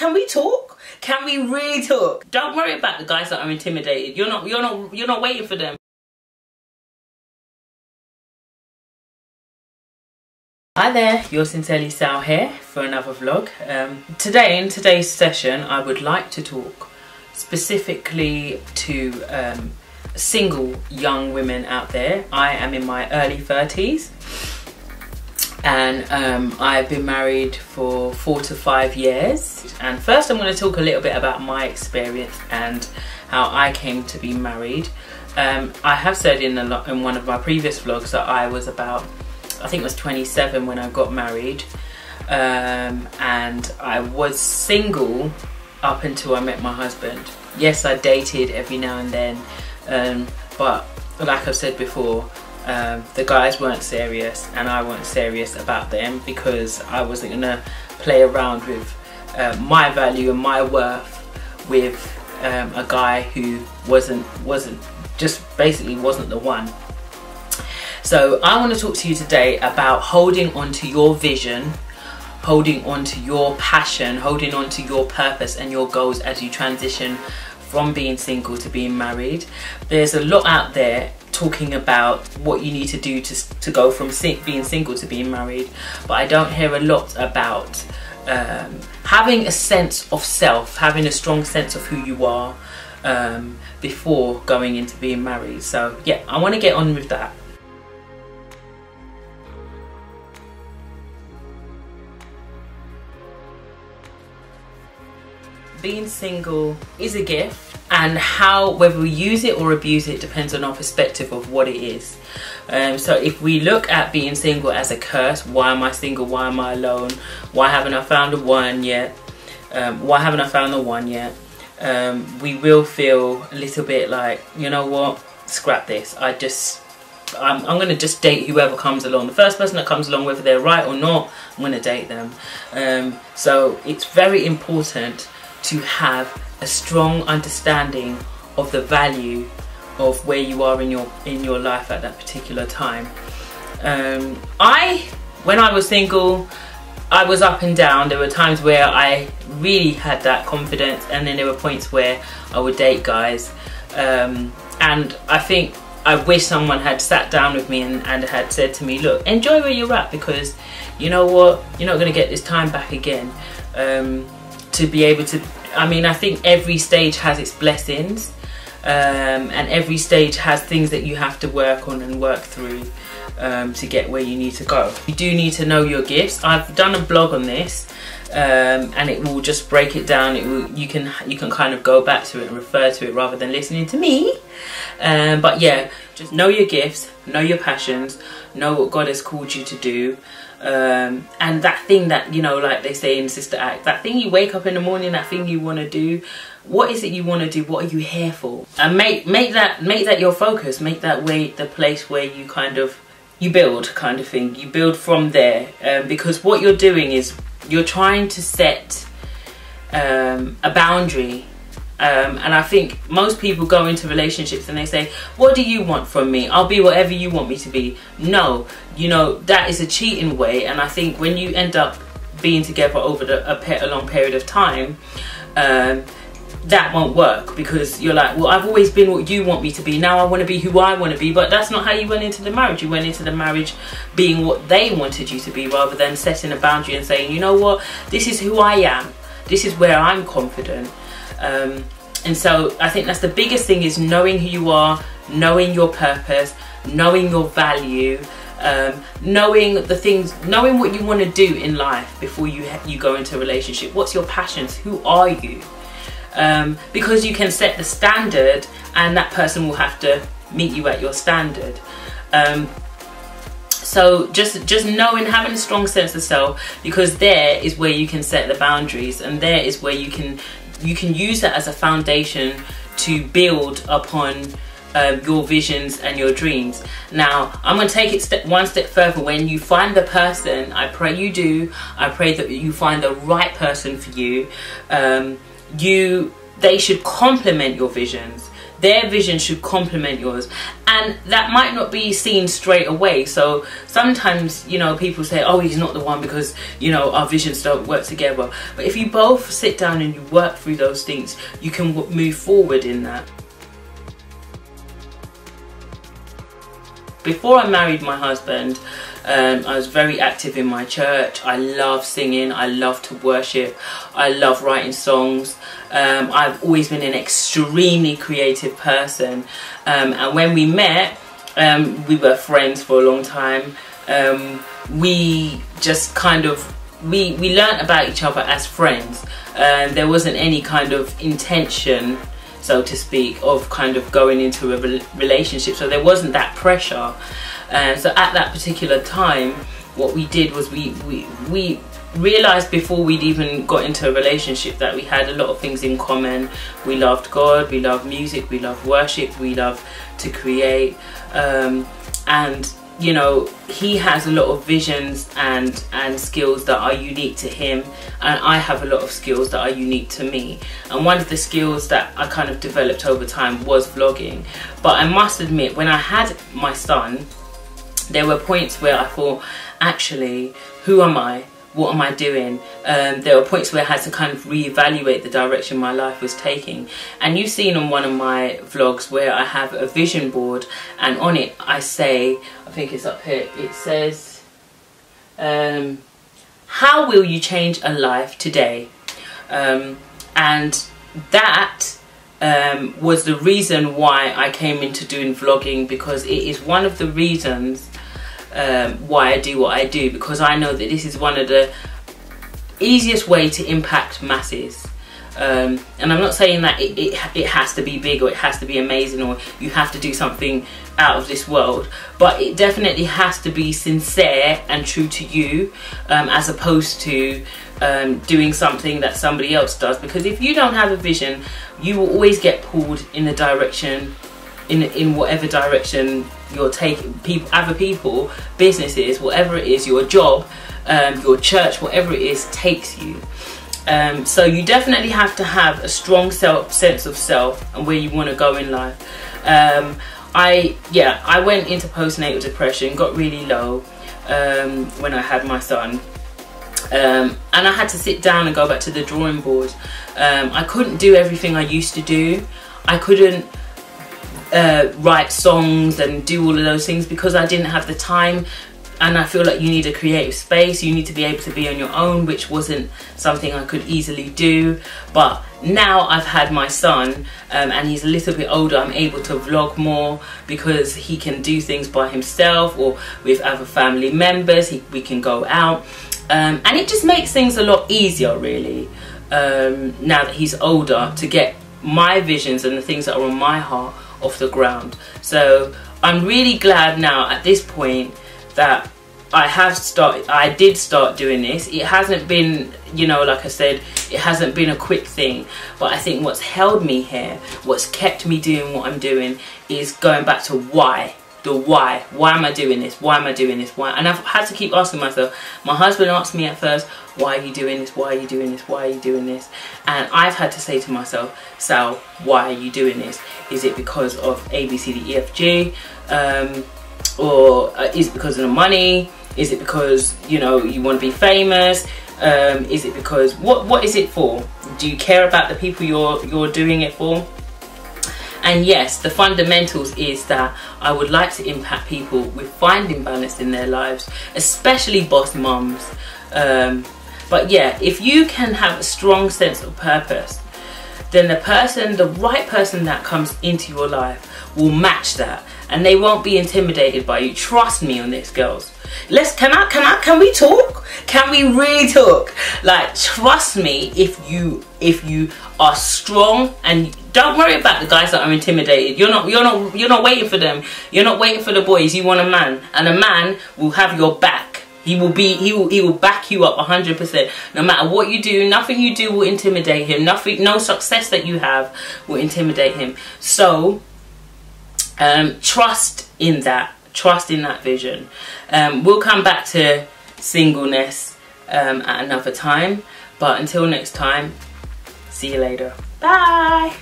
Can we talk? Can we really talk? Don't worry about the guys that are intimidated. You're not waiting for them. Hi there, you're Sincerely Sal here for another vlog. Today, in today's session, I would like to talk specifically to single young women out there. I am in my early 30s and I've been married for 4 to 5 years. And first I'm going to talk a little bit about my experience and how I came to be married. I have said in one of my previous vlogs that I was about, I think it was 27 when I got married, and I was single up until I met my husband. Yes, I dated every now and then, but like I've said before, the guys weren't serious and I wasn't serious about them because I wasn't gonna play around with my value and my worth with a guy who wasn't basically wasn't the one. So I want to talk to you today about holding on to your vision, holding on to your passion, holding on to your purpose and your goals as you transition from being single to being married. There's a lot out there talking about what you need to do to go from being single to being married, but I don't hear a lot about having a sense of self, having a strong sense of who you are before going into being married. So yeah, I want to get on with that. Being single is a gift, and whether we use it or abuse it depends on our perspective of what it is. So if we look at being single as a curse, why am I single? Why am I alone? Why haven't I found the one yet? Why haven't I found the one yet? We will feel a little bit like, you know what, scrap this. I'm going to just date whoever comes along. The first person that comes along, whether they're right or not, I'm going to date them. So it's very important to have a strong understanding of the value of where you are in your life at that particular time. When I was single, I was up and down. There were times where I really had that confidence, and then there were points where I would date guys, and I think I wish someone had sat down with me and had said to me, look, enjoy where you're at, because you know what, you're not going to get this time back again. To be able to, I mean, I think every stage has its blessings, and every stage has things that you have to work on and work through to get where you need to go. You do need to know your gifts. I've done a blog on this, and it will just break it down. You can kind of go back to it and refer to it rather than listening to me. But yeah, just know your gifts, know your passions, know what God has called you to do. And that thing that, you know, like they say in Sister Act, that thing you wake up in the morning, that thing you want to do, what is it you want to do? What are you here for? And make that your focus. Make that way the place where you build, kind of thing. You build from there, because what you're doing is you're trying to set a boundary. And I think most people go into relationships and they say, what do you want from me? I'll be whatever you want me to be. No, you know, that is a cheating way. And I think when you end up being together over a long period of time, that won't work, because you're like, well, I've always been what you want me to be. Now I want to be who I want to be. But that's not how you went into the marriage. You went into the marriage being what they wanted you to be, rather than setting a boundary and saying, you know what, this is who I am. This is where I'm confident. And so I think that's the biggest thing, is knowing who you are, knowing your purpose, knowing your value, knowing the things, knowing what you want to do in life before you go into a relationship. What's your passions? Who are you? Because you can set the standard and that person will have to meet you at your standard. So just knowing, having a strong sense of self, because there is where you can set the boundaries, and there is where you can use that as a foundation to build upon your visions and your dreams. Now, I'm going to take it one step further. When you find the person, I pray you do, I pray that you find the right person for you. They should complement your visions. their vision should complement yours, and that might not be seen straight away. So sometimes, you know, people say, oh, he's not the one because, you know, our visions don't work together. But if you both sit down and you work through those things, you can move forward in that. Before I married my husband, I was very active in my church. I love singing, I love to worship, I love writing songs. I've always been an extremely creative person, and when we met, we were friends for a long time. We just kind of, we learnt about each other as friends. There wasn't any kind of intention, so to speak, of kind of going into a relationship, so there wasn't that pressure. So at that particular time, what we did was we realized before we'd even got into a relationship that we had a lot of things in common. We loved God, we loved music, we loved worship, we loved to create, and you know, he has a lot of visions and skills that are unique to him, and I have a lot of skills that are unique to me. And one of the skills that I kind of developed over time was vlogging. But I must admit, when I had my son, there were points where I thought, actually, who am I? What am I doing? There were points where I had to kind of reevaluate the direction my life was taking. And you've seen on one of my vlogs where I have a vision board, and on it I say, I think it's up here, it says, how will you change a life today? And that was the reason why I came into doing vlogging, because it is one of the reasons why I do what I do, because I know that this is one of the easiest way to impact masses. And I'm not saying that it has to be big or it has to be amazing or you have to do something out of this world, but it definitely has to be sincere and true to you, as opposed to doing something that somebody else does. Because if you don't have a vision, you will always get pulled in the direction, in whatever direction you're taking. Other people, businesses, whatever it is, your job, your church, whatever it is, takes you. So you definitely have to have a strong sense of self and where you want to go in life. I went into postnatal depression, got really low when I had my son, and I had to sit down and go back to the drawing board. I couldn't do everything I used to do. I couldn't write songs and do all of those things because I didn't have the time. And I feel like you need a creative space, you need to be able to be on your own, which wasn't something I could easily do. But now I've had my son, and he's a little bit older, I'm able to vlog more because he can do things by himself or with other family members. We can go out, and it just makes things a lot easier, really, now that he's older, to get my visions and the things that are on my heart off the ground. So I'm really glad now at this point that I did start doing this. It hasn't been, you know, like I said, it hasn't been a quick thing, but I think what's held me here, what's kept me doing what I'm doing, is going back to why. The why. Why am I doing this? Why am I doing this? Why? And I've had to keep asking myself. My husband asked me at first, why are you doing this? Why are you doing this? Why are you doing this? And I've had to say to myself, Sal, why are you doing this? Is it because of A, B, C, D, E, F, G? Or is it because of the money? Is it because, you know, you want to be famous? Is it because, what is it for? Do you care about the people you're doing it for? And yes, the fundamentals is that I would like to impact people with finding balance in their lives, especially boss mums. But yeah, if you can have a strong sense of purpose, then the right person that comes into your life will match that, and they won't be intimidated by you. Trust me on this, girls. Can we talk? Can we really talk? Like, trust me, if you are strong, and don't worry about the guys that are intimidated. You're not waiting for them. You're not waiting for the boys. You want a man, and a man will have your back. He will back you up 100%. No matter what you do, nothing you do will intimidate him. No success that you have will intimidate him. So trust in that. Trust in that vision. We'll come back to singleness at another time. But until next time, see you later. Bye.